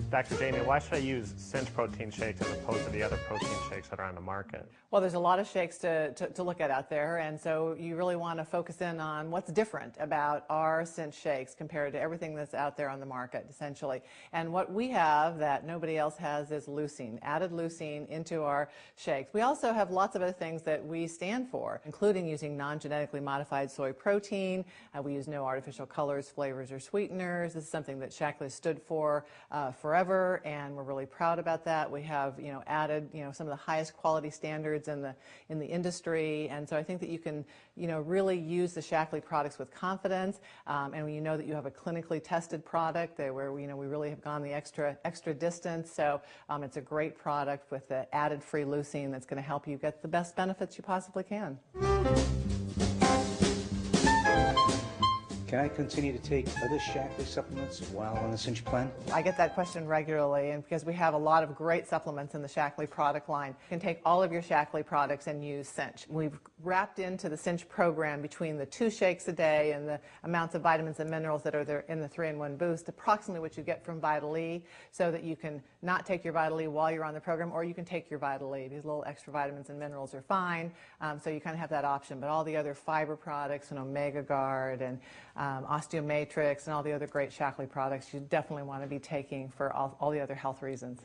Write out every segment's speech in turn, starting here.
Dr. Jamie, why should I use Cinch protein shakes as opposed to the other protein shakes that are on the market? Well, there's a lot of shakes to look at out there, and so you really want to focus in on what's different about our Cinch shakes compared to everything that's out there on the market, essentially. And what we have that nobody else has is leucine, added leucine into our shakes. We also have lots of other things that we stand for, including using non-genetically modified soy protein. We use no artificial colors, flavors, or sweeteners. This is something that Shaklee stood for forever, and we're really proud about that. We have, added, some of the highest quality standards in the industry, and so I think that you can, really use the Shaklee products with confidence, and when you know that you have a clinically tested product where we really have gone the extra distance. So it's a great product with the added free leucine that's going to help you get the best benefits you possibly can. Can I continue to take other Shaklee supplements while on the Cinch plan? I get that question regularly, and because we have a lot of great supplements in the Shaklee product line, you can take all of your Shaklee products and use Cinch. We've wrapped into the Cinch program between the 2 shakes a day and the amounts of vitamins and minerals that are there in the 3-in-1 boost, approximately what you get from Vital E, so that you can not take your Vital E while you're on the program, or you can take your Vital E. These little extra vitamins and minerals are fine, so you kind of have that option. But all the other fiber products, and Omega Guard, and Osteomatrix, and all the other great Shaklee products, you definitely want to be taking for all the other health reasons.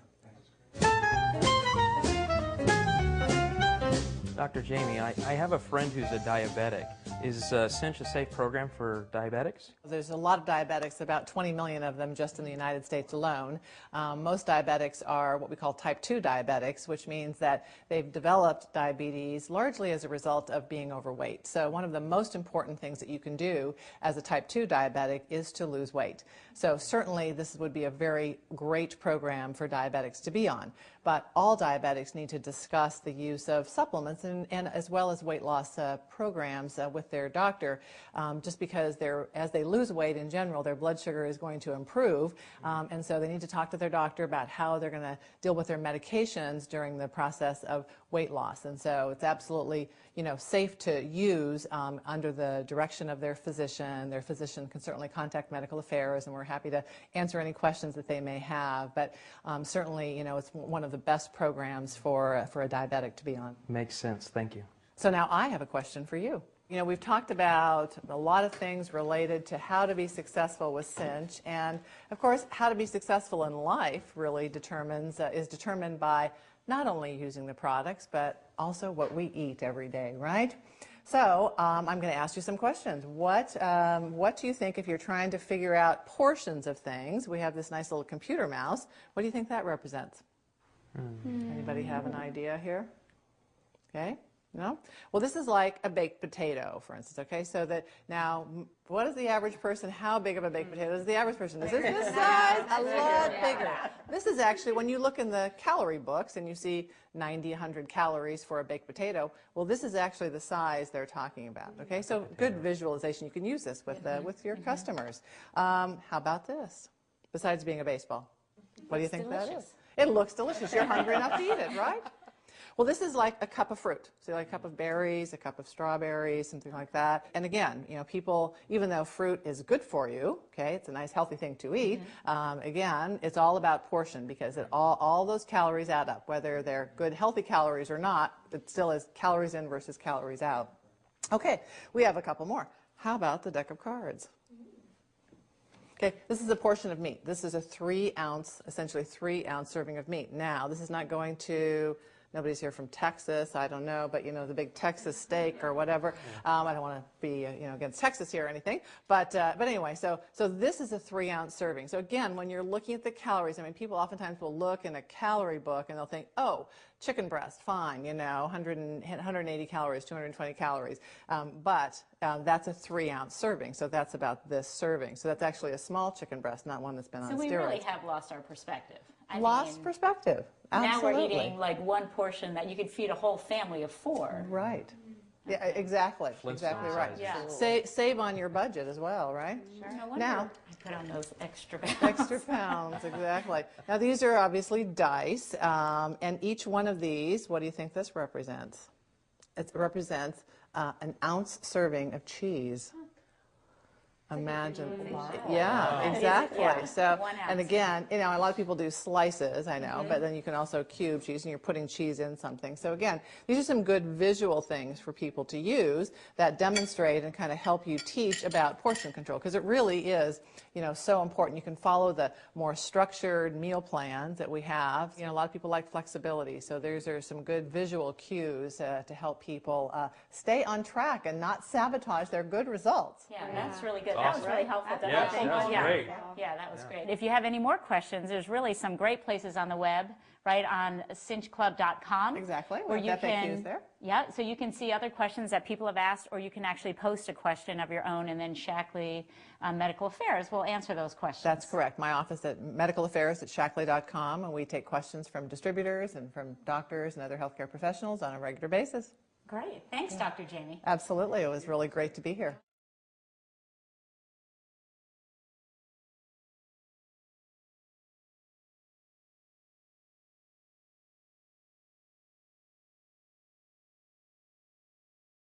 Dr. Jamie, I have a friend who's a diabetic. Is Cinch a safe program for diabetics? There's a lot of diabetics, about 20 million of them just in the United States alone. Most diabetics are what we call type 2 diabetics, which means that they've developed diabetes largely as a result of being overweight. So one of the most important things that you can do as a type 2 diabetic is to lose weight. So certainly this would be a very great program for diabetics to be on. But all diabetics need to discuss the use of supplements and as well as weight loss programs with their doctor, just because as they lose weight in general, their blood sugar is going to improve, and so they need to talk to their doctor about how they're going to deal with their medications during the process of weight loss. And so it's absolutely safe to use under the direction of their physician. Their physician can certainly contact medical affairs, and we're happy to answer any questions that they may have. But certainly, it's one of the best programs for a diabetic to be on. Makes sense. Thank you. So now I have a question for you. We've talked about a lot of things related to how to be successful with Cinch, and of course, how to be successful in life really is determined by not only using the products, but also what we eat every day, right? So I'm going to ask you some questions. What do you think, if you're trying to figure out portions of things? We have this nice little computer mouse. What do you think that represents? Anybody have an idea here? Okay. No? Well, this is like a baked potato, for instance, okay? So that now, what is the average person? How big of a baked potato is the average person? Is it this size? A lot bigger. This is actually, when you look in the calorie books and you see 90, 100 calories for a baked potato, well, this is actually the size they're talking about, okay? So good visualization. You can use this with your customers. How about this? Besides being a baseball, what do you think that is? It looks delicious. You're hungry enough to eat it, right? Well, this is like a cup of fruit. So like a cup of berries, a cup of strawberries, something like that. And again, people, even though fruit is good for you, okay, it's a nice healthy thing to eat, again, it's all about portion, because all those calories add up. Whether they're good healthy calories or not, it still is calories in versus calories out. Okay, we have a couple more. How about the deck of cards? Okay, this is a portion of meat. This is a 3-ounce, essentially 3-ounce serving of meat. Now, this is not going to... Nobody's here from Texas, I don't know, but the big Texas steak or whatever. I don't want to be against Texas here or anything, but anyway, so this is a 3-ounce serving. So again, when you're looking at the calories, people oftentimes will look in a calorie book and they'll think, oh, chicken breast, fine, 180 calories, 220 calories, but that's a 3-ounce serving, so that's about this serving. So that's actually a small chicken breast, not one that's been on steroids. So we really have lost our perspective. Lost perspective. Absolutely. Now we're eating like one portion that you could feed a whole family of 4. Right. Yeah, exactly. Exactly right. Yeah. Save on your budget as well, right? Sure. No wonder now, I put on those extra pounds. Extra pounds, exactly. Now these are obviously dice, and each one of these, what do you think this represents? It represents an ounce serving of cheese. Imagine. Wow. Yeah, exactly. Yeah. So, 1 ounce. and again, you know, a lot of people do slices, I know, but then you can also cube cheese and you're putting cheese in something. So again, these are some good visual things for people to use that demonstrate and kind of help you teach about portion control, because it really is, you know, so important. You can follow the more structured meal plans that we have. You know, a lot of people like flexibility, so these are some good visual cues to help people stay on track and not sabotage their good results. Yeah, that's really good. That's That was really helpful. Yes, Thank that's you. Yeah. great. Yeah, that was great. If you have any more questions, there's really some great places on the web, right, on cinchclub.com. Exactly. Where We you have FAQs can, there. yeah, so you can see other questions that people have asked, or you can actually post a question of your own, and then Shaklee Medical Affairs will answer those questions. That's correct. My office at medicalaffairs@shaklee.com, and we take questions from distributors and from doctors and other healthcare professionals on a regular basis. Great. Thanks, Dr. Jamie. Absolutely. It was really great to be here.